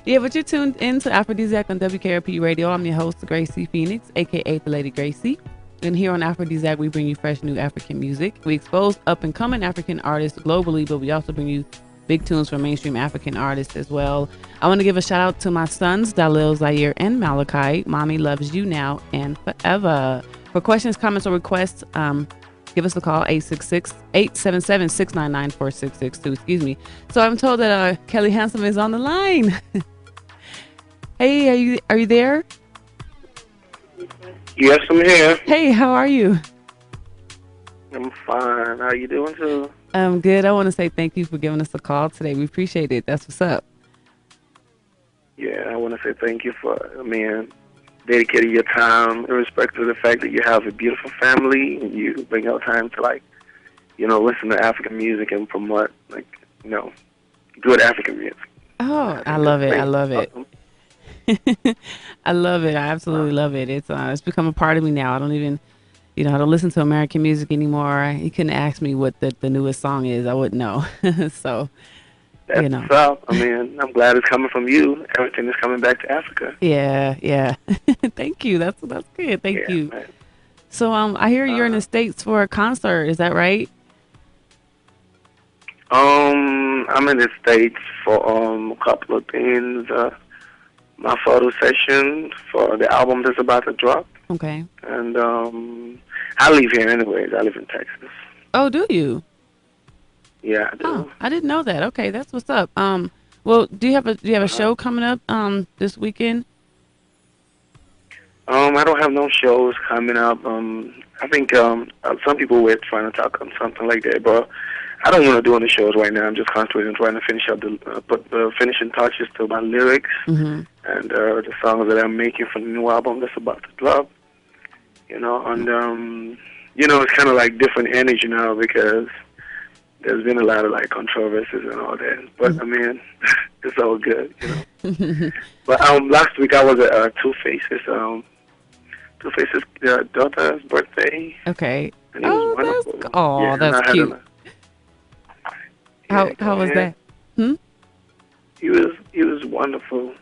Yeah, but you're tuned into Afro-Deeziak on WKRP Radio. I'm your host, Gracie Phoenix, aka the Lady Gracie. And here on Afro-Deeziak, we bring you fresh new African music. We expose up-and-coming African artists globally, but we also bring you big tunes from mainstream African artists as well. I want to give a shout out to my sons, Dalil, Zaire, and Malachi. Mommy loves you now and forever. For questions, comments, or requests, give us a call, 877-699-4662. Excuse me. So I'm told that KellyHandsome is on the line. Hey, are you there? Yes, I'm here. Hey, how are you? I'm fine. How you doing, too? I'm good. I want to say thank you for giving us a call today. We appreciate it. That's what's up. Yeah, I want to say thank you for, dedicating your time, irrespective of the fact that you have a beautiful family and you bring out time to, listen to African music and promote, good African music. Oh, I love it. I love it. I love it. I absolutely love it. It's become a part of me now. I don't even, I don't listen to American music anymore. You couldn't ask me what the newest song is. I wouldn't know. So, That's what's up. I'm glad it's coming from you. Everything is coming back to Africa. Yeah. Thank you. That's good. Thank you. Man. So, I hear you're in the States for a concert. Is that right? I'm in the States for a couple of things. My photo session for the album that's about to drop. Okay. And I live here anyways. I live in Texas. Oh, do you? Yeah, I do. Oh, I didn't know that. Okay, that's what's up. Well, do you have a show coming up this weekend? I don't have no shows coming up. I think some people were trying to talk on something like that, but I don't want to do any shows right now. I'm just concentrating on trying to finish up put the finishing touches to my lyrics and the songs that I'm making for the new album that's about to drop. And it's kind of like different energy now because there's been a lot of controversies and all that. But it's all good, But last week I was at Two Faces' daughter's birthday. Okay. And it was wonderful. That's cute. How was that? He was wonderful.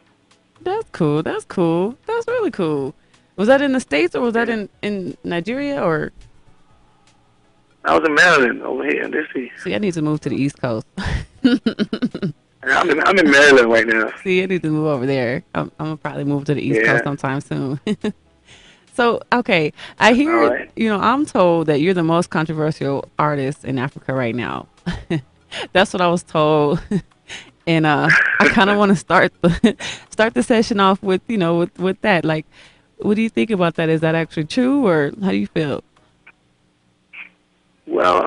That's cool. That's really cool. Was that in the States or was that in Nigeria or? I was in Maryland over here in DC. See, I need to move to the East Coast. I'm in Maryland right now. See, I need to move over there. I'm gonna probably move to the East Coast sometime soon. So, okay, I hear, I'm told that you're the most controversial artist in Africa right now. That's what I was told. And I kind of want to start the session off with, with that. Like, what do you think about that? Is that actually true or how do you feel? Well,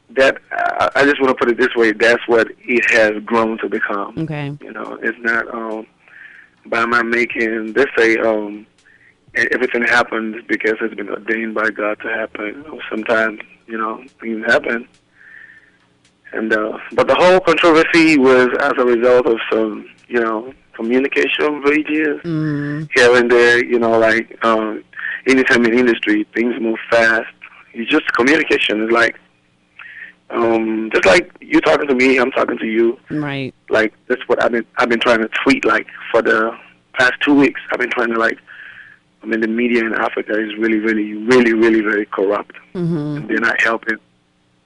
that I just want to put it this way. That's what it has grown to become. Okay. It's not by my making. They say everything happens because it's been ordained by God to happen. Sometimes things happen. And but the whole controversy was as a result of some communication breaches here and there. Anytime in industry things move fast. It's just communication is just like you talking to me, I'm talking to you. Right. Like that's what I've been trying to tweet for the past 2 weeks. I've been trying to the media in Africa is really, really, really, really very corrupt. And they're not helping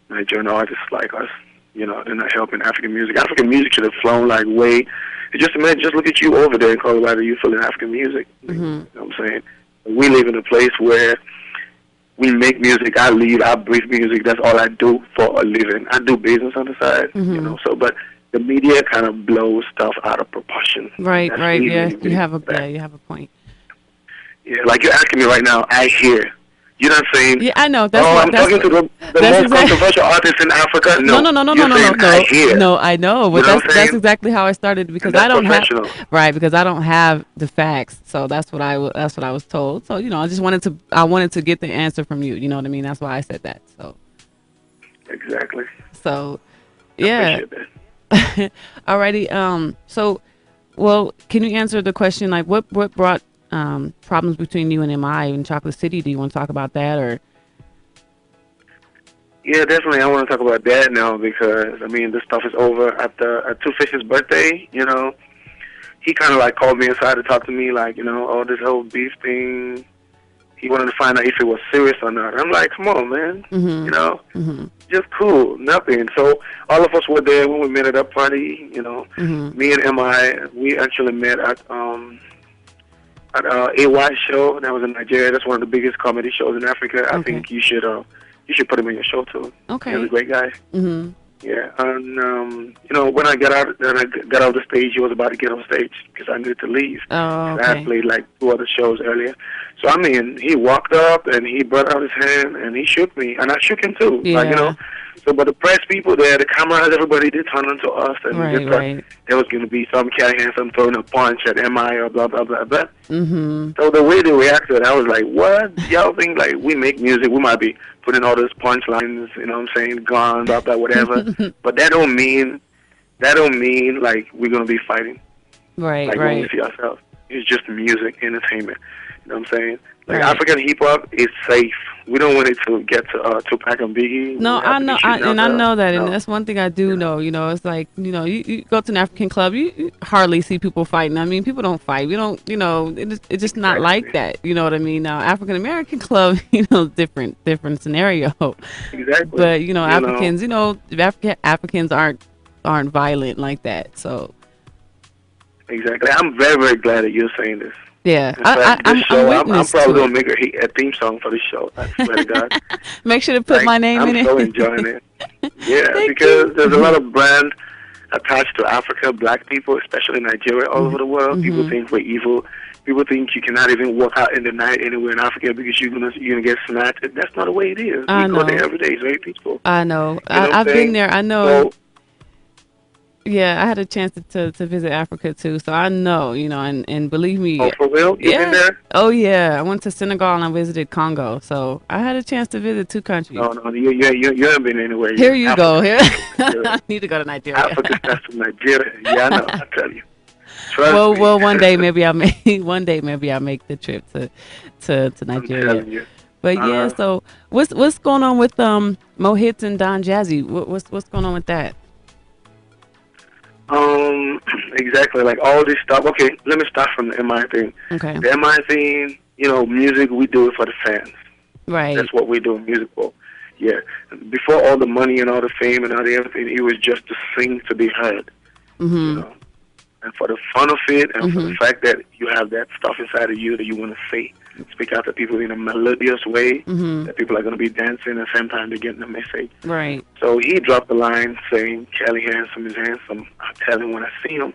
Nigerian artists like us. They're not helping African music. African music should have flown way. Just look at you over there in Colorado. You're feeling African music. You know what I'm saying? We live in a place where we make music. I live, I breathe music. That's all I do for a living. I do business on the side, but the media kind of blows stuff out of proportion. Right. Really, Yeah, really, you have a bad. you have a point. Yeah, like you're asking me right now. I hear. You're not saying. Yeah, I know. I'm talking to the most controversial artist in Africa. No. I hear. No, I know, but that's exactly how I started because I don't have because I don't have the facts. So that's what I was told. So I wanted to get the answer from you. You know what I mean? That's why I said that. So. Exactly. So, yeah. Alrighty. So, well, can you answer the question what brought problems between you and MI in Chocolate City? Do you want to talk about that or? Yeah, definitely. I want to talk about that now because I mean, this stuff is over. At Two Fish's birthday, you know, he kind of like called me aside to talk to me, like, you know, oh, this whole beef thing. He wanted to find out if it was serious or not. I'm like, come on, man, you know, just cool, nothing. So all of us were there when we met at that party. You know, me and Mi, we actually met at AY show. That was in Nigeria. That's one of the biggest comedy shows in Africa. I think you should put him in your show too. Okay, he's a great guy. Yeah, and you know, when I got out of the stage, he was about to get on stage because I needed to leave. Oh, okay. I had played like 2 other shows earlier. So I mean, he walked up and he brought out his hand and he shook me, and I shook him too. Yeah. Like, you know. So, but the press people there, the cameras, everybody did turn on to us, and they thought there was going to be some KellyHandsome throwing a punch at MI or blah blah blah blah. So the way they reacted, I was like, "What? Y'all think like we make music? We might be putting all those punchlines, you know what I'm saying, gone, blah blah, whatever. But that don't mean like we're going to be fighting. Like when we see ourselves, it's just music, entertainment. You know what I'm saying? Like African hip hop is safe. We don't want it to get to Tupac and Biggie. No, I know, I know that, and that's one thing I do know. You know, it's like, you know, you go to an African club, you hardly see people fighting. I mean, people don't fight. We don't, you know, it's just not like that. You know what I mean? Now, African American club, you know, different scenario. Exactly. But you know, Africans, you know, Africans aren't violent like that. So. Exactly. I'm very, very glad that you're saying this. Yeah, I'm probably going to make a theme song for the show. I swear to God. Make sure to put my name in it. I'm so enjoying it. Yeah, because there's a lot of brand attached to Africa, black people, especially Nigeria, all over the world. People think we're evil. People think you cannot even walk out in the night anywhere in Africa because you're gonna get snatched. That's not the way it is. We go there every day. It's very peaceful. I know. I've been there. I know. So, yeah, I had a chance to visit Africa too, so I know, you know, and believe me. Oh, for real? You've been there? Oh yeah, I went to Senegal and I visited Congo, so I had a chance to visit 2 countries. No, you haven't been anywhere. Here you go. Here, I need to go to Nigeria. Africa, that's from Nigeria. Yeah, I know. I tell you. Trust me. Well, one day maybe I'll make the trip to Nigeria. I'm telling you. But yeah, so what's going on with Mo Hits and Don Jazzy? What's going on with that? Exactly, like all this stuff. Okay, let me start from the MI thing. Okay. The MI thing, you know, music, we do it for the fans. Right. That's what we do, music for. Yeah. Before all the money and all the fame and all the everything, it was just to sing to be heard. You know? And for the fun of it, and for the fact that you have that stuff inside of you that you want to say, speak out to people in a melodious way, that people are going to be dancing at the same time they're getting the message. Right. So he dropped the line saying, KellyHandsome is handsome. I tell him when I see him.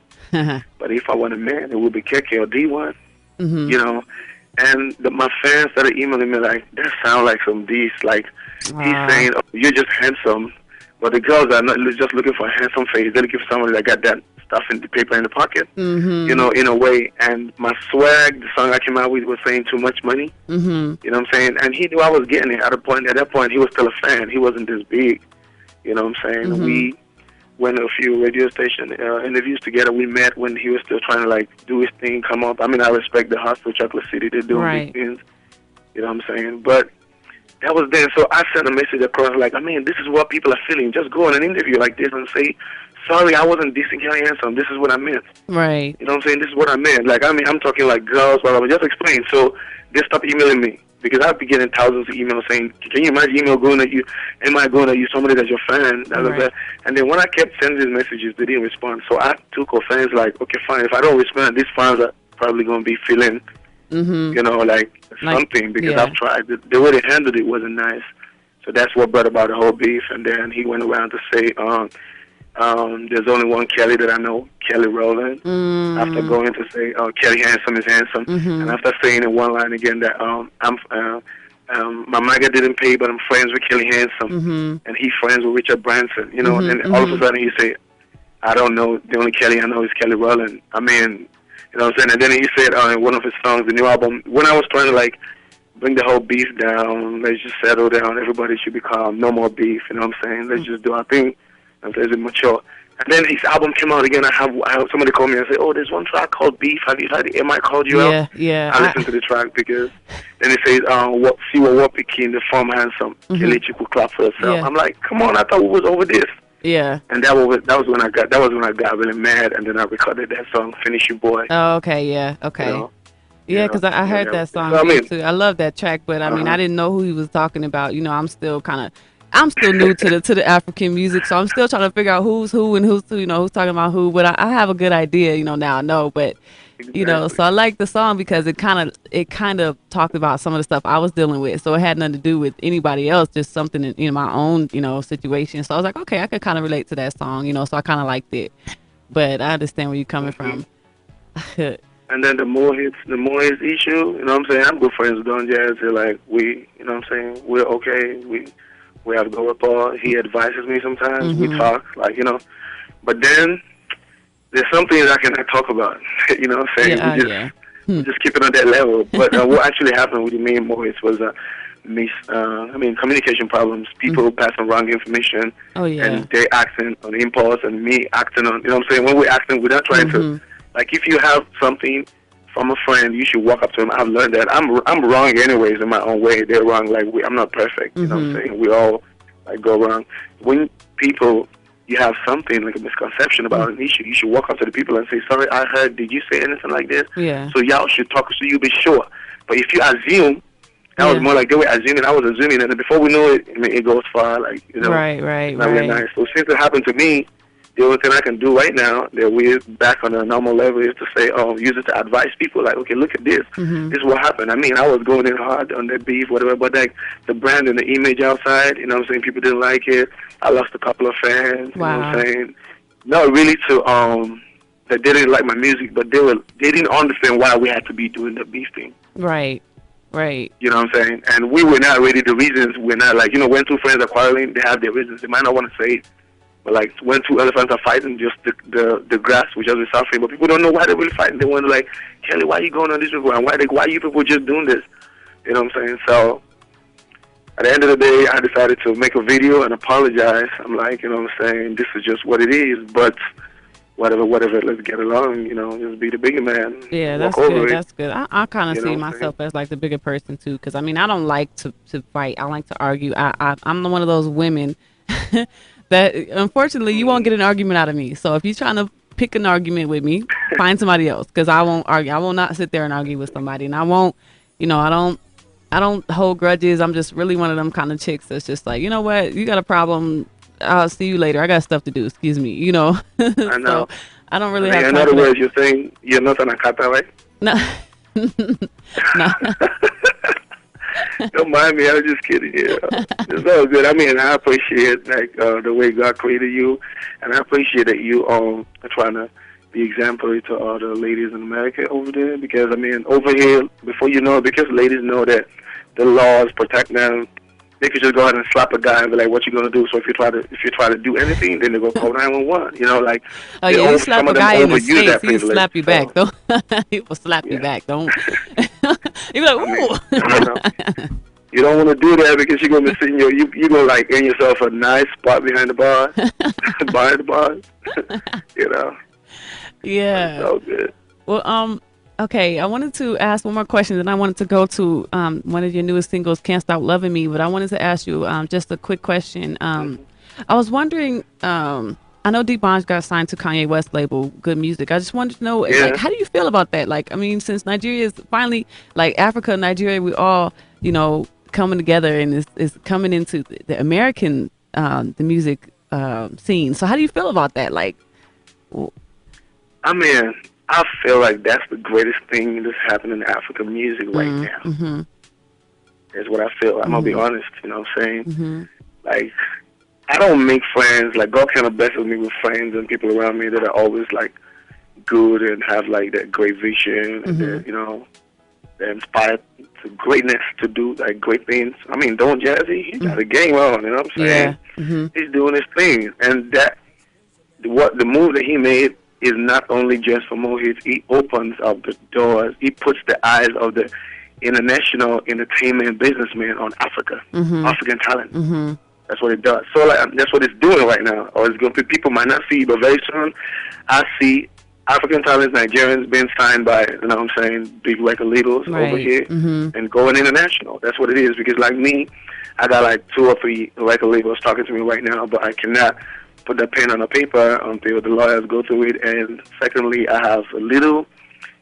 But if I want a man, it would be KK or D1. You know? And my fans started emailing me like, that sounds like some D's. Like, he's saying, oh, you're just handsome. But the girls are not just looking for a handsome face. They're looking for somebody that got that stuff in the paper in the pocket, you know, in a way. And my swag, the song I came out with, was saying too much money. You know what I'm saying? And he knew I was getting it. At that point, he was still a fan. He wasn't this big. You know what I'm saying? We went to a few radio station interviews together. We met when he was still trying to, like, do his thing, come up. I mean, I respect the hustle, Chocolate City. They're doing big things. You know what I'm saying? But that was then. So I sent a message across, like, I mean, this is what people are feeling. Just go on an interview like this and say, sorry, I wasn't dissing KellyHandsome. This is what I meant. Right. You know what I'm saying? This is what I meant. Like, I mean, I'm talking like girls, blah, blah, blah. Just explain. So they stopped emailing me because I'd be getting thousands of emails saying, can you imagine email going at you? Am I going at you? Somebody that's your fan. Blah, blah, blah. And then when I kept sending these messages, they didn't respond. So I took offense, like, okay, fine. If I don't respond, these fans are probably going to be feeling, you know, like something because I've tried. The way they handled it wasn't nice. So that's what brought about the whole beef. And then he went around to say, there's only one Kelly that I know, Kelly Rowland. After going to say, KellyHandsome is handsome. And after saying in one line again that my MAGA didn't pay, but I'm friends with KellyHandsome. And he's friends with Richard Branson, you know. And all of a sudden he said, I don't know, the only Kelly I know is Kelly Rowland. I mean, you know what I'm saying? And then he said in one of his songs, the new album, when I was trying to, like, bring the whole beef down, let's just settle down, everybody should be calm, no more beef, you know what I'm saying? Let's just do our thing. And let's mature. And then his album came out again. I have somebody call me and say, "Oh, there's one track called Beef. Have you heard it? Am I called you out?" Yeah. I listened to the track because then it says, what became the form handsome. Kelechi could clap for herself. Yeah. I'm like, come on, I thought we was over this. Yeah. And that was when I got really mad, and then I recorded that song, "Finish You Boy." Oh, okay. Yeah. Okay. You know? Yeah, because I heard that song too. I love that track, but I mean, I didn't know who he was talking about. You know, I'm still new to the African music, so I'm still trying to figure out who's who and who's who's talking about who. But I have a good idea, now I know. But so I like the song because it kind of talked about some of the stuff I was dealing with. So it had nothing to do with anybody else, just something in my own situation. So I was like, okay, I could kind of relate to that song, so I kind of liked it. But I understand where you're coming from. And then the more hits issue, you know what I'm saying? I'm good friends with Don Jazz. They're like, we're okay. We have good rapport. He advises me sometimes. We talk, But then there's some things I cannot talk about. You know what I'm saying? We just keep it on that level. But what actually happened with me and Maurice was communication problems. People passing wrong information. And they acting on impulse and me acting on, you know what I'm saying? When we're acting, we're not trying to, like, if you have something from a friend, you should walk up to him. I've learned that I'm wrong anyways in my own way. They're wrong. Like, I'm not perfect. You know what I'm saying? We all go wrong. When you have something like a misconception about an issue, you should walk up to the people and say, "Sorry, I heard. Did you say anything like this?" Yeah. So y'all should talk so you be sure. But if you assume, that was more like they were assuming. I was assuming, and then before we know it, it goes far. Like Right. Not really nice. So since it happened to me, the only thing I can do right now that we're back on a normal level is to say, use it to advise people. Like, okay, look at this. This is what happened. I mean, I was going in hard on that beef, whatever, but like the brand and the image outside, you know what I'm saying? People didn't like it. I lost a couple of fans. Wow. You know what I'm saying? Not really that they didn't like my music, but they didn't understand why we had to be doing the beef thing. Right. You know what I'm saying? And we were not really the reasons. We're not like, when two friends are quarreling, they have their reasons. They might not want to say it. But like when two elephants are fighting, just the grass will just be suffering. But people don't know why they're really fighting. They wonder like, Kelly, why are you going on this people? And why you people just doing this? You know what I'm saying? So at the end of the day, I decided to make a video and apologize. I'm like, you know what I'm saying? This is just what it is. But whatever, let's get along. Just be the bigger man. Yeah, that's good. That's good. I kind of see myself as like the bigger person too, because I mean, I don't like to fight. I like to argue. I'm one of those women that unfortunately you won't get an argument out of me. So if you're trying to pick an argument with me, find somebody else, because I won't argue. I will not sit there and argue with somebody, and I won't. I don't hold grudges. I'm just really one of them kind of chicks that's just like, you know what, you got a problem, I'll see you later. I got stuff to do. Excuse me. I know. So I don't really have time. In other words, you're saying you're not an akata, right? No. No. Don't mind me. I was just kidding. Yeah, it's all good. I mean, I appreciate the way God created you, and I appreciate that you are trying to be exemplary to all the ladies in America over there. Because I mean, over here, before you know it, because ladies know that the laws protect them, they could just go ahead and slap a guy and be like, "What you gonna do?" So if you try to do anything, then they go call 911. Oh yeah, you slap a guy in the face, he'll slap you back. Don't he will slap you back. Don't. You be like, ooh. You don't want to do that because you're gonna be sitting you're gonna like in yourself a nice spot behind the bar, behind the bar. Yeah. So good. Well, okay, I wanted to ask one more question, and I wanted to go to one of your newest singles, "Can't Stop Loving Me." But I wanted to ask you just a quick question. I was wondering. I know Deep Bonge got signed to Kanye West label, Good Music. I just wanted to know, like, how do you feel about that? Like, I mean, since Nigeria is finally, like, Africa, Nigeria, we all, coming together and is coming into the American, the music scene. So how do you feel about that? Like, I mean, I feel like that's the greatest thing that's happening in African music right now. Is what I feel. I'm going to be honest, you know what I'm saying? Like, I don't make friends. Like, God kind of blesses me with friends and people around me that are always, like, good and have, like, that great vision and, they're inspired to greatness to do, like, great things. I mean, Don Jazzy, he got a game on, you know what I'm saying? Yeah. He's doing his thing. And the move that he made is not only just for more hits. He opens up the doors. He puts the eyes of the international entertainment businessmen on Africa, African talent. That's what it does. So like that's what it's doing right now. Or it's going to people might not see, but very soon I see African talents, Nigerians being signed by, you know what I'm saying, big record labels over here and going international. That's what it is. Because like me, I got like 2 or 3 record labels talking to me right now, but I cannot put the pen on the paper until the lawyers go through it. And secondly, I have a little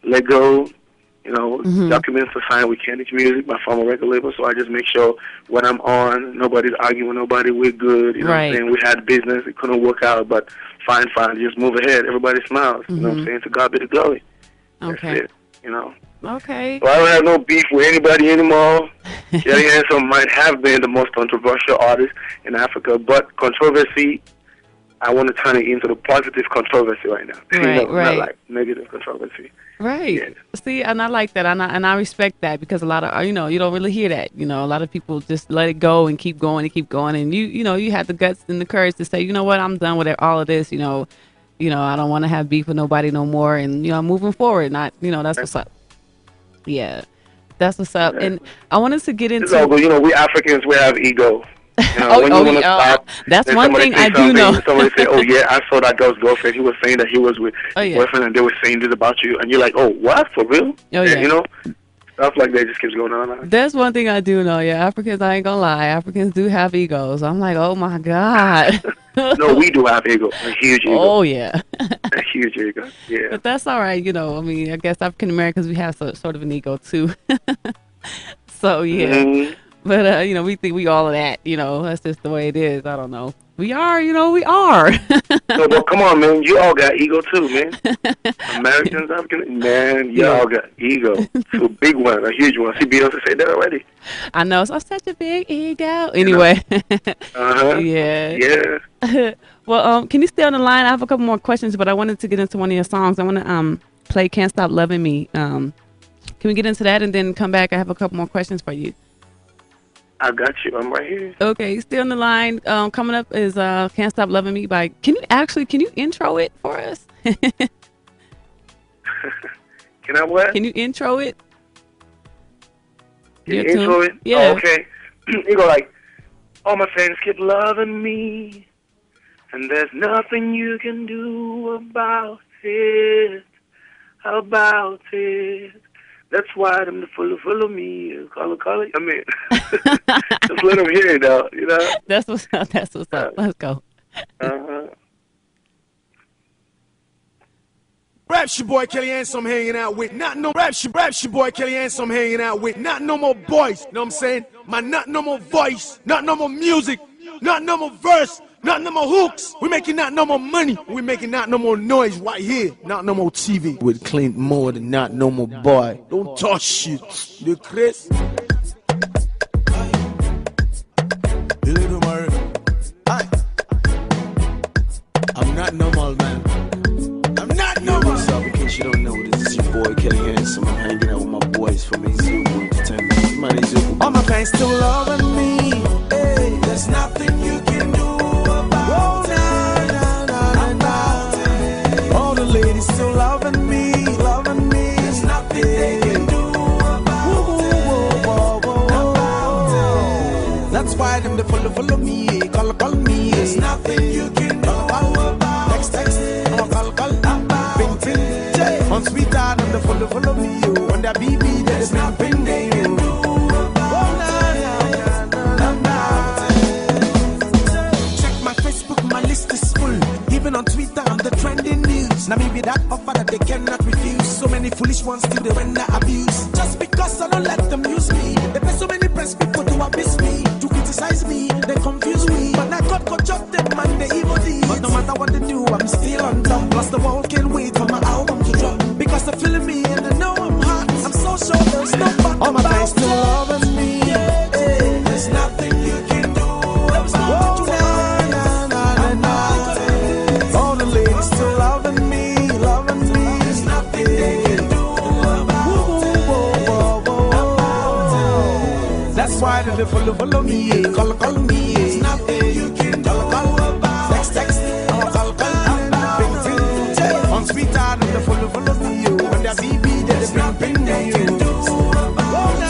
Lego, you know, documents to sign with Candice Music, my former record label. So I just make sure when I'm on, nobody's arguing with nobody. We're good. You know what I'm saying? We had business. It couldn't work out, but fine. Just move ahead. Everybody smiles. You know what I'm saying? To God be the glory. Okay. That's it, you know. Okay. So I don't have no beef with anybody anymore. KellyHandsome might have been the most controversial artist in Africa, but controversy, I want to turn it into the positive controversy right now. Right, not like negative controversy. Right. Yeah. See, and I like that, and I respect that, because a lot of, you know, you don't really hear that. You know, a lot of people just let it go and keep going, and you know, you had the guts and the courage to say, you know what, I'm done with all of this. You know, I don't want to have beef with nobody no more, and you know, I'm moving forward. Not, you know, that's what's up. Yeah, that's what's up. And I wanted to get into. It's all good. You know, we Africans, we have ego. You know, when you want to stop, that's one thing I do know. Somebody say, "Oh yeah, I saw that girl's girlfriend. He was saying that he was with his boyfriend, and they were saying this about you." And you're like, "Oh, what? For real?" Oh yeah. You know, stuff like that just keeps going on. That's one thing I do know. Yeah, Africans, I ain't gonna lie, Africans do have egos. I'm like, oh my God. No, we do have ego, a huge ego. Oh yeah, a huge ego. Yeah. But that's all right. You know, I mean, I guess African Americans, we have sort of an ego too. So yeah. But, you know, we think we all of that, you know, that's just the way it is. I don't know. We are, you know, we are. No, but come on, man. You all got ego too, man. Americans, Africans, man, you all got ego. It's a big one, a huge one. See, Beyonce said that already. I know. So such a big ego. Anyway. Yeah. Well, can you stay on the line? I have a couple more questions, but I wanted to get into one of your songs. I want to play Can't Stop Loving Me. Can we get into that and then come back? I have a couple more questions for you. I got you. I'm right here. Okay, stay on the line. Coming up is Can't Stop Loving Me by... Can you intro it for us? Can I what? Can you intro it? Can you intro it? Yeah. Oh, okay. You go like, all my friends keep loving me, and there's nothing you can do about it. That's why them follow me. Call it. I mean, just let them hear it out, you know? That's what's up. Let's go. Rap's your boy KellyHandsome hanging out with not no rap's your boy KellyHandsome hanging out with not no more boys. Know what I'm saying? My not no more voice, not no more music, not no more verse, not no more hooks. We making not no more money. We making not no more noise right here. Not no more TV. With Clint more than not no more boy. Don't touch shit. The Chris. I'm not normal, man. I'm not normal. What's up? In case you don't know, this is your boy KellyHandsome. I'm hanging out with my boys from Azubu Entertainment. My name's Azubu. All my fans still loving me. Hey, there's nothing you can do about it. All the ladies still loving me. There's nothing they can do about it. That's why them they follow me. Call me. There's nothing you can do about it. Text. Call. Ping. On sweetheart, them they follow me. On the BB, there's nothing they can do. On Twitter, I'm the trending news. Now maybe that offer that they cannot refuse. So many foolish ones still they render abuse. Just because I don't let them use me. They pay so many press people to abuse me, to criticize me, they confuse me. But now God could judge them and they evil deeds. But no matter what they do, I'm still on top. Plus the world can't wait for my album to drop. Because they're feeling me and they know I'm hot. I'm so sure there's no fuck. All my fans still loving me. Hey, there's nothing you can do. There's nothing you can do. That's why they follow me, call me. It's nothing you can do about. Text, call. Ping. On sweetheart, they follow me. When they're BB, there's nothing they can do about.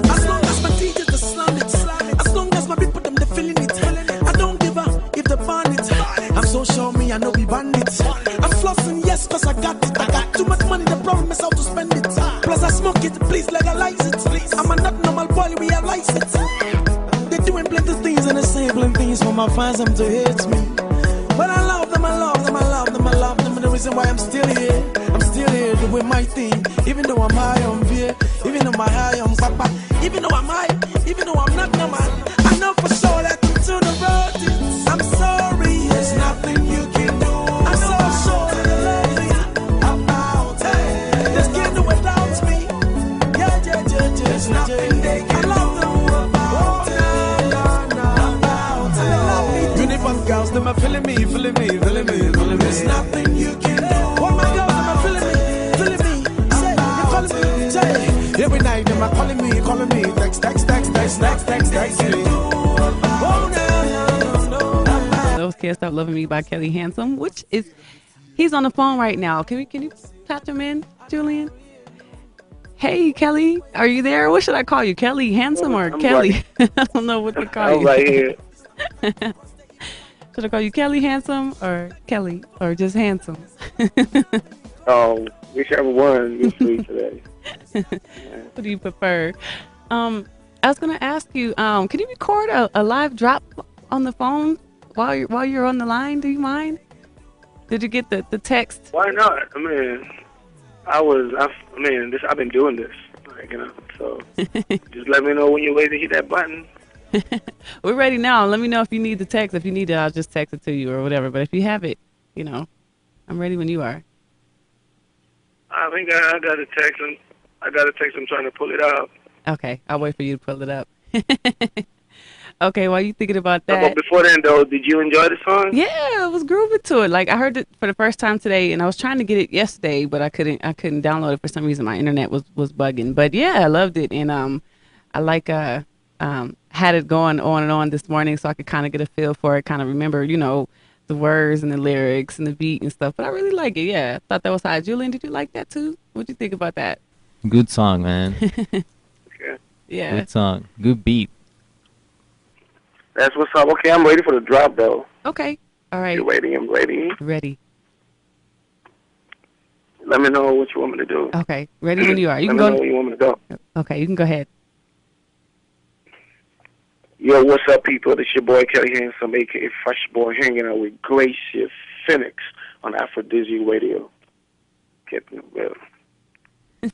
As long as my teachers the slum me, I know be bandits. I'm flossing, yes, cause I got it. I got too much money, the problem is how to spend it. Plus I smoke it, please legalize it. I'm a not normal boy, realize it. They doing plenty things and they saying plenty things for my fans, them to hate me. But I love them, I love them, I love them, I love them. And the reason why I'm still here doing my thing. Even though I'm high on beer, even though my high on papa, even though I'm high, even though I'm not normal, I know for sure that to the road, I'm sorry, there's nothing you can do. I'm so sure that I love me about it. Just can't do without me. Yeah, there's nothing they can do about it. About it. Uniform girls, them are feeling me. There's nothing you can do. All my girls, them are feeling me. Say, you're calling me. Say, every night, them are calling me. Text me. Those Can't Stop Loving Me by KellyHandsome, which is, he's on the phone right now. Can you patch him in, Julian? Hey, Kelly, are you there? What should I call you, KellyHandsome or I'm Kelly? Right. I don't know what to call you. I'm right here. Should I call you KellyHandsome or Kelly or just Handsome? Oh, whichever one you're free today. What do you prefer? I was gonna ask you, can you record a live drop on the phone while you're on the line? Do you mind? Did you get the text? Why not? I mean, I've been doing this, like, you know. So just let me know when you're ready to hit that button. We're ready now. Let me know if you need the text. If you need it, I'll just text it to you or whatever. But if you have it, you know, I'm ready when you are. I think I got a text. I'm trying to pull it out. Okay, I'll wait for you to pull it up. Okay, while you thinking about that. But before then, though, did you enjoy the song? Yeah, I was grooving to it. Like, I heard it for the first time today, and I was trying to get it yesterday, but I couldn't download it for some reason. My internet was bugging. But yeah, I loved it, and I like had it going on and on this morning, so I could kind of get a feel for it, kind of remember, you know, the words and the lyrics and the beat and stuff. But I really like it. Yeah, I thought that was hot. Julian, did you like that too? What'd you think about that? Good song, man. Okay. Yeah. Good song. Good beat. That's what's up. Okay, I'm ready for the drop, though. Okay. All right. You waiting? I'm ready. Ready. Let me know what you want me to do. Okay. Ready when you are. You Let can me know go. where you want me to go. Okay, you can go ahead. Yo, what's up, people? This your boy, KellyHandsome, a.k.a. Fresh Boy, hanging out with Gracie Phoenix on Afro-Deeziak Radio. Keeping it real. I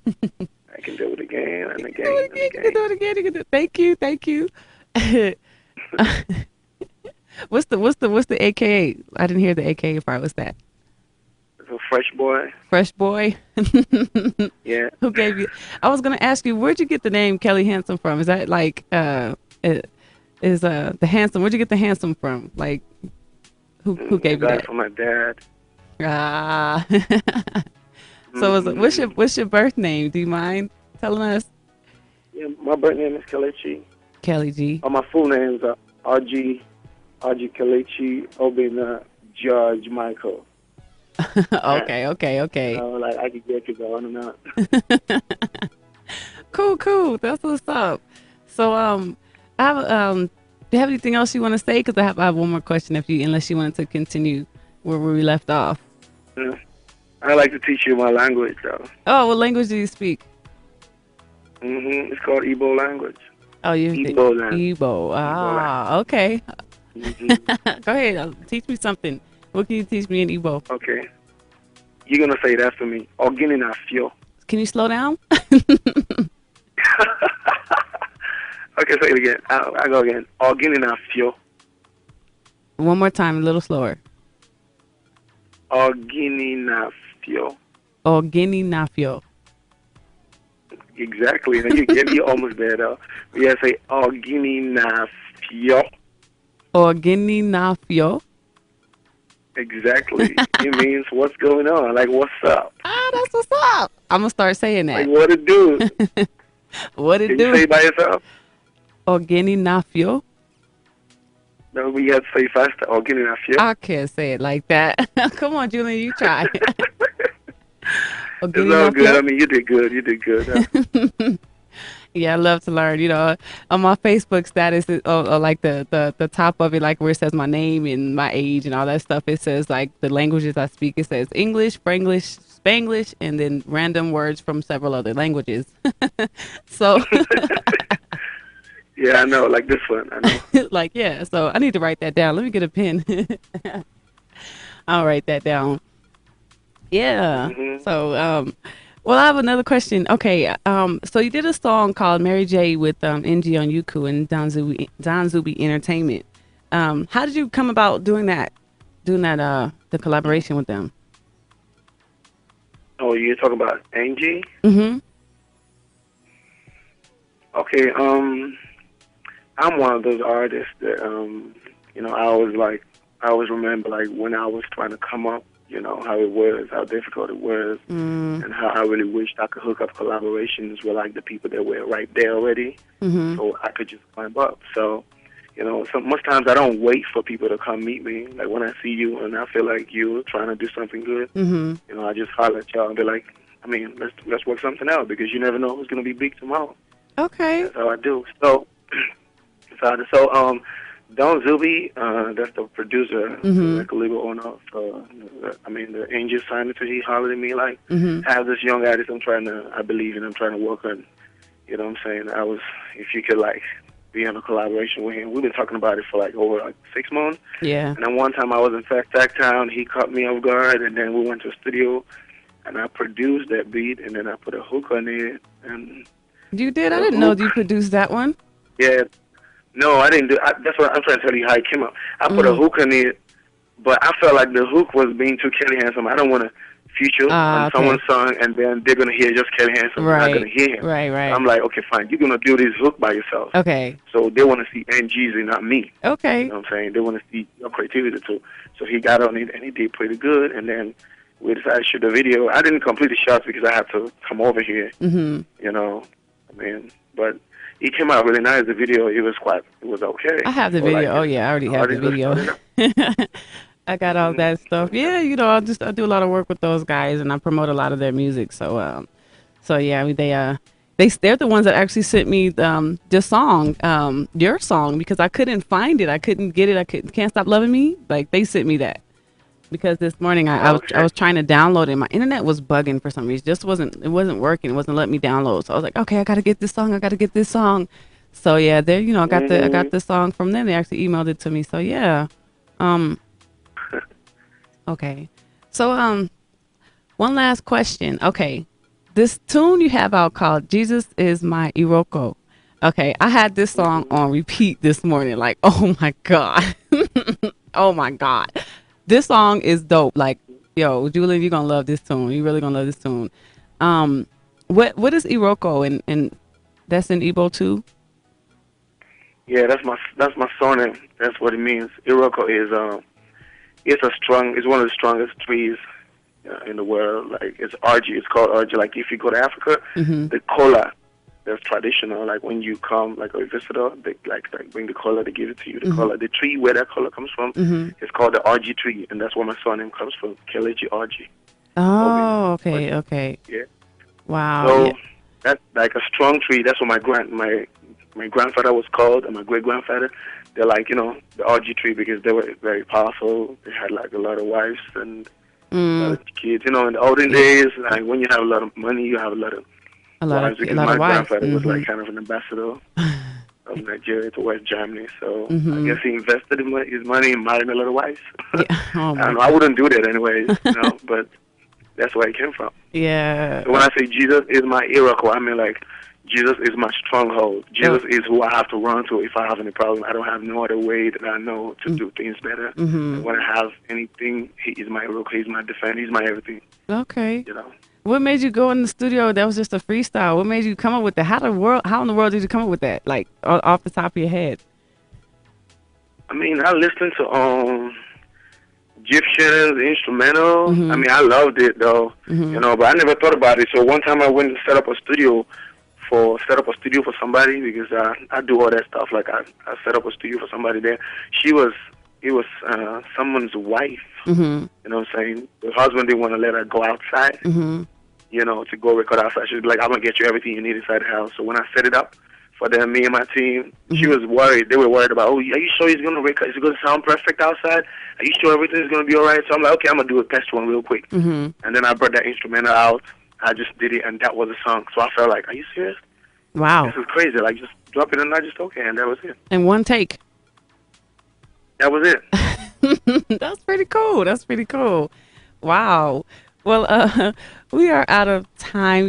can do it again and again and again. You can do it again. You can do it. Thank you. What's the AKA? I didn't hear the AKA part. What's that? It's a Fresh Boy. Fresh Boy. Yeah. Who gave you? I was gonna ask you, where'd you get the name KellyHandsome from? Is that like is the handsome? Where'd you get the handsome from? Like who gave you that? From my dad. Ah. So what's your birth name? Do you mind telling us? Yeah, my birth name is Kelechi. Kelly G. Oh, my full name is RG Kelechi Obina George Michael. Okay. Like I could get you going and on. Cool. That's what's up. So I have do you have anything else you want to say? Because I have one more question unless you wanted to continue where we left off. Yeah. I like to teach you my language, though. Oh, what language do you speak? It's called Igbo language. Oh, Igbo language. Igbo. Ah, okay. Go ahead. Teach me something. What can you teach me in Igbo? Okay. You're going to say it after me. Ogini na fio. Can you slow down? Okay, say it again. I go again. Ogini na fio. One more time, a little slower. Ogini na fio. Ogini na fio. Exactly. You're almost there, though. You have to say Ogini na fio. Ogini na fio. Exactly. It means what's going on, like what's up. Ah, that's what's up. I'm gonna start saying that. Like what it do? What it Can do? you say it by yourself? Ogini na fio. No, we have to say faster. Ogini na fio. I can't say it like that. Come on, Julian, you try. It's all good. I mean, you did good. Huh? Yeah, I love to learn. On my Facebook status, or like the top of it, like where it says my name and my age and all that stuff, it says like the languages I speak. It says English, Franglish, Spanglish, and then random words from several other languages. So, Yeah, I know, like this one, I know. like, yeah. So I need to write that down. Let me get a pen. I'll write that down. Yeah. Hmm. So, well, I have another question. Okay. So you did a song called Mary J with NG on Yuku and Don Zuby Entertainment. How did you come about doing that? The collaboration with them. Oh, you're talking about Angie? Mm-hmm. Okay, I'm one of those artists that, I always remember, like, when I was trying to come up, how it was, how difficult it was, and how I really wished I could hook up collaborations with, like, the people that were right there already, Mm-hmm. so I could just climb up. So, most times I don't wait for people to come meet me. Like, when I see you and I feel like you're trying to do something good, Mm-hmm. I just holler at y'all and be like, let's work something out, because you never know who's going to be big tomorrow. Okay. That's how I do. So, Don Zuby, that's the producer, Mm-hmm. the record label owner. The Angel signed it to. He hollered at me like, Mm-hmm. "Have this young artist I believe in. I'm trying to work on." You know what I'm saying? If you could like be in a collaboration with him. We've been talking about it for like over like 6 months. Yeah. And then one time I was in Fact Town, he caught me off guard, and then we went to a studio, and I produced that beat, and then I put a hook on it, and You did? I the didn't know hook. you produced that one. Yeah. No, I didn't do. That's what I'm trying to tell you how it came up. I put a Mm. hook on it, but I felt like the hook was being too KellyHandsome. I don't want to feature on Okay. someone's song, and then they're gonna hear just KellyHandsome. They're not gonna Right. hear him. Right. I'm like, okay, fine. You're gonna do this hook by yourself. Okay. So they want to see NGZ, not me. Okay. You know what I'm saying? They want to see your creativity too. So he got on it, and he did pretty good. And then we decided to shoot the video. I didn't complete the shots because I had to come over here. Mm-hmm. But it came out really nice. The video, it was okay. I have the So, video. like, Oh yeah, I already have the artists just video. started out. I got all that stuff. Yeah, I do a lot of work with those guys, and I promote a lot of their music. So yeah, I mean, they're the ones that actually sent me the song, your song, because I couldn't find it. I couldn't get it. Can't Stop Loving Me. Like they sent me that because this morning I was trying to download it. My internet was bugging for some reason. It wasn't working. It wasn't letting me download. So I was like, okay, I got to get this song. So yeah, there, I got the song from them. They actually emailed it to me. So yeah. Okay. So one last question. Okay. This tune you have out called Jesus Is My Iroko. Okay, I had this song on repeat this morning. Like, oh my God. Oh my God. This song is dope. Like, yo, Julian, you're gonna love this tune. You really gonna love this tune. What is Iroko, and that's in Igbo too? Yeah, that's my surname. That's what it means. Iroko is it's one of the strongest trees in the world. Like it's RG. It's called RG. Like if you go to Africa, the kola, that's traditional. Like when you come, like a visitor, they like bring the kola. They give it to you. The kola, the tree where that kola comes from, is called the RG tree, and that's where my surname comes from. Kelechi RG. Oh, okay. Yeah. Wow. So Yeah. that's like a strong tree. That's what my grandfather was called, and my great grandfather. They're like the RG tree because they were very powerful. They had like a lot of wives and a lot of kids. In the olden days, like when you have a lot of money, you have a lot of wives. Because my grandfather was like kind of an ambassador of Nigeria to West Germany. So I guess he invested his money in marrying a lot of wives. Yeah. Oh I don't know. I wouldn't do that anyways, but that's where it came from. Yeah. So when I say Jesus is my Iroko, I mean like Jesus is my stronghold. Jesus is who I have to run to if I have any problem. I don't have no other way that I know to do things better. And when I have anything, he is my Iroko. He's my defender. He's my everything. Okay. What made you go in the studio? That was just a freestyle. What made you come up with that? How in the world did you come up with that? Like off the top of your head? I mean, I listened to Egyptians instrumental. I mean, I loved it though, but I never thought about it. So one time I went to set up a studio for somebody because I do all that stuff. Like I set up a studio for somebody there. It was someone's wife. You know what I'm saying? The husband didn't want to let her go outside. you know, to go record outside. She'd be like, I'm going to get you everything you need inside the house. So when I set it up for them, me and my team, she was worried. They were worried about, are you sure he's going to record? Is it going to sound perfect outside? Are you sure everything's going to be all right? So I'm like, okay, I'm going to do a test one real quick. And then I brought that instrumental out. I just did it, and that was a song. So I felt like, are you serious? Wow. This is crazy. Like, just drop it, and I just, okay, and that was it. And one take. That was it. That's pretty cool. That's pretty cool. Wow. Well, we are out of time.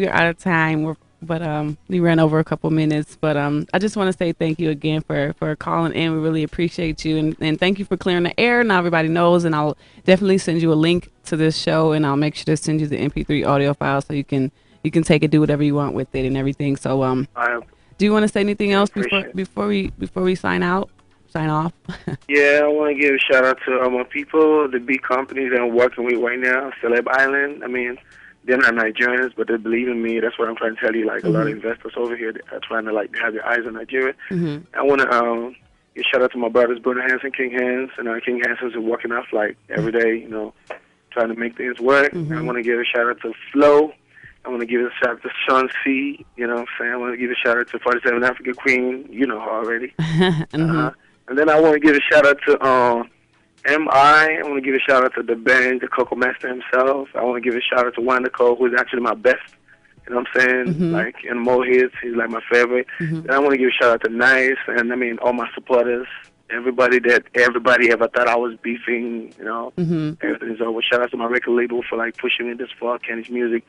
But we ran over a couple minutes. But I just want to say thank you again for calling in. We really appreciate you. And thank you for clearing the air. Now everybody knows. And I'll definitely send you a link to this show. And I'll make sure to send you the MP3 audio file so you can take it, do whatever you want with it and everything. So do you want to say anything else before we sign off? Yeah, I want to give a shout out to my people, the big companies that I'm working with right now, Celeb Island. I mean, they're not Nigerians, but they believe in me. That's what I'm trying to tell you. Like, a lot of investors over here are trying to, like, have their eyes on Nigeria. I want to give a shout out to my brothers, Brother Hanson, King Hands, and King Hanson's are working off, like, every day, you know, trying to make things work. I want to give a shout out to Flo. I want to give a shout out to Sean C. You know what I'm saying? I want to give a shout out to 47 Africa Queen. You know her already. And then I want to give a shout out to M.I. I want to give a shout out to the band, the Coco Master himself. I want to give a shout out to Wanda Cole, who's actually my best. You know what I'm saying? Like, in more hits, he's like my favorite. And I want to give a shout out to Nice, and I mean, all my supporters. Everybody ever thought I was beefing, you know. Everything's over. Shout out to my record label for, like, pushing me this far, Kenny's Music.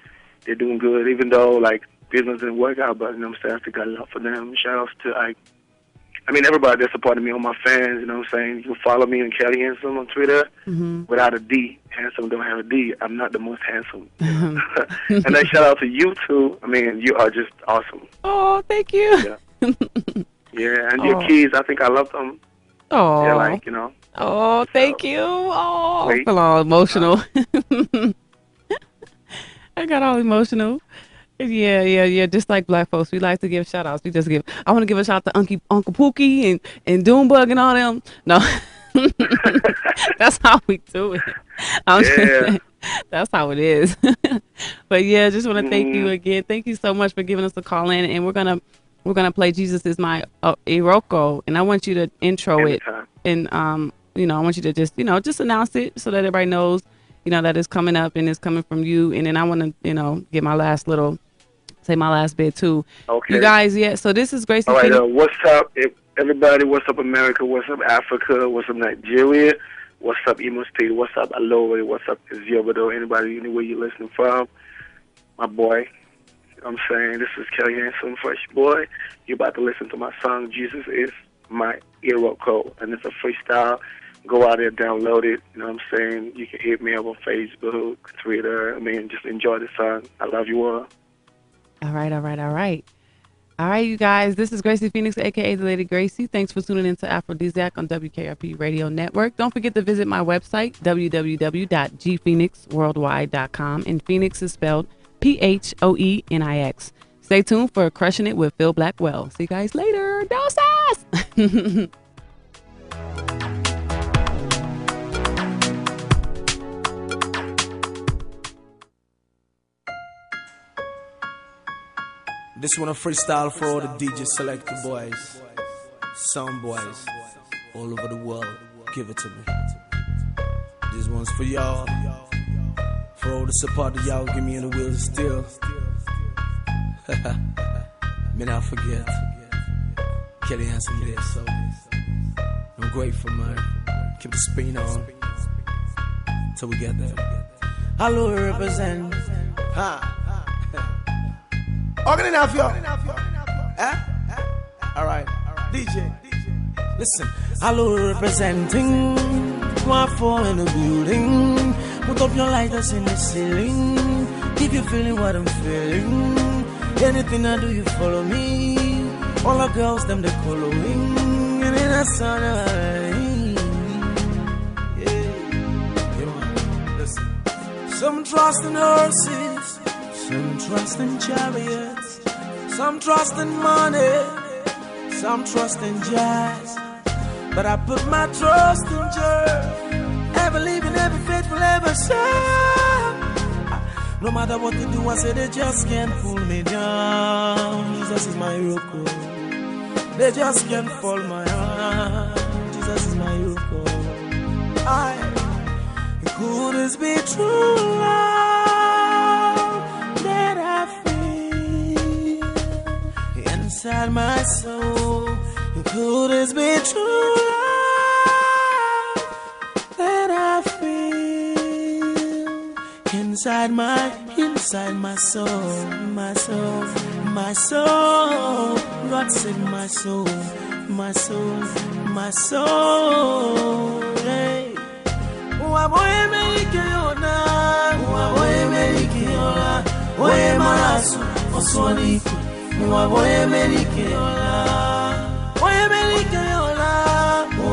They're doing good, even though, like, business didn't work out, but, you know what I'm saying, I still got love for them. Shout outs to, like, I mean, everybody that supported me, all my fans, you know what I'm saying? You can follow me on KellyHandsome on Twitter without a D. Handsome don't have a D. I'm not the most handsome. You know? And then shout out to you, too. I mean, you are just awesome. Oh, thank you. Yeah, and your kids, I think I love them. Oh. They're like, you know. Oh, thank you. Oh, I feel all emotional. I got all emotional. Yeah. Just like black folks, we like to give shout outs. I want to give a shout out to Uncle Pookie and Doombug and all them. No, that's how we do it. That's how it is. But yeah, just want to thank you again. Thank you so much for giving us a call in, and we're gonna play Jesus Is My Iroko, and I want you to intro it, and you know, I want you to just announce it so that everybody knows, you know, that it's coming up and it's coming from you, and then I want to, you know, get my last bit too. Okay. You guys, so this is Gracie. All right, what's up, everybody? What's up, America? What's up, Africa? What's up, Nigeria? What's up, Imo State? What's up, Aloe? What's up, Ziobodo? Anybody, anywhere you're listening from? My boy. I'm saying, this is KellyHandsome, Fresh Boy. You're about to listen to my song, Jesus Is My Iroko, and it's a freestyle. Go out there, download it. You know what I'm saying? You can hit me up on Facebook, Twitter. I mean, just enjoy the song. I love you all. All right, you guys. This is Gracie Phoenix, a.k.a. the Lady Gracie. Thanks for tuning in to Afro-Deeziak on WKRP Radio Network. Don't forget to visit my website, www.gphoenixworldwide.com. And Phoenix is spelled Phoenix. Stay tuned for Crushing It with Phil Blackwell. See you guys later. Doses! This one a freestyle for all the DJ selector boys, sound boys, all over the world. Give it to me. This one's for y'all, for all the support that y'all give me in the wheels of steel. May not forget, KellyHandsome there, so I'm grateful, man. Keep the spin on till we get there. Hello, represent. Organ enough, yo. All right, DJ. Listen, hello, representing. One for in the building. Put up your lighters in the ceiling. Keep you feeling what I'm feeling. Anything I do, you follow me. All the girls, them they following. And in a son of listen. Some trust in horses. Some trust in chariots, some trust in money, some trust in jazz. But I put my trust in Jesus, ever living, ever faithful, ever serve. No matter what they do, I say they just can't pull me down. Jesus is my hero. They just can't fall my heart. Jesus is my hero. Could this be true love that I feel inside my soul? Could this be true love that I feel inside my soul, my soul, my soul? God save my soul, my soul, my soul. Hey. Waboye melikeona, waboye melikeona, waboye marasu oswani. Waboye melikeona, waboye melikeona,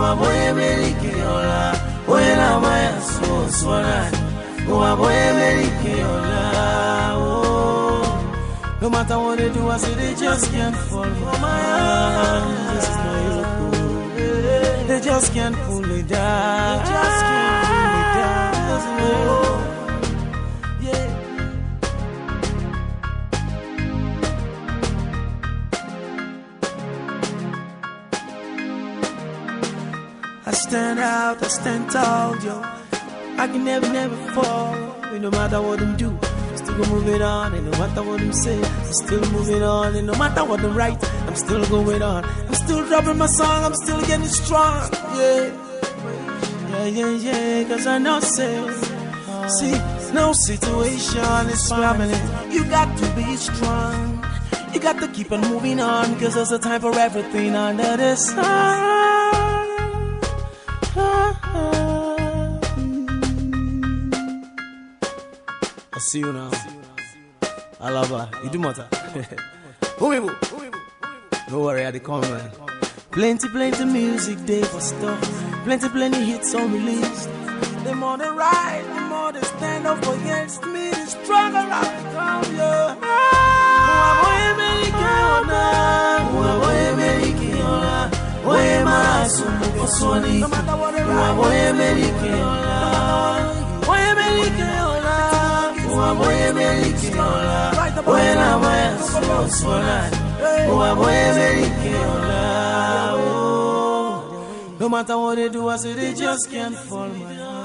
waboye melikeona, waboye na mayasu oswani. Waboye melikeona. No matter what they do, I say they just can't fall from my hand. This is my hero. They just can't pull me down. They just can't pull me down. Oh, yeah. I stand out, I stand tall, yo. I can never fall. No matter what them do, I'm still gonna move it on. And no matter what them say, I'm still moving on. And no matter what them write, I'm still going on. I'm still dropping my song, I'm still getting strong. Yeah. Cause I know, see, no situation is permanent. You got to be strong. You got to keep on moving on. Cause there's a time for everything under the sun. I see you now. I love her. You do matter. Don't worry, I come, man. Plenty music day for stuff. Plenty hits unreleased. The more they ride, the more they stand up against me. The stronger I become, yeah. No matter what they ride, no matter what they do, I say they just can't fall my heart.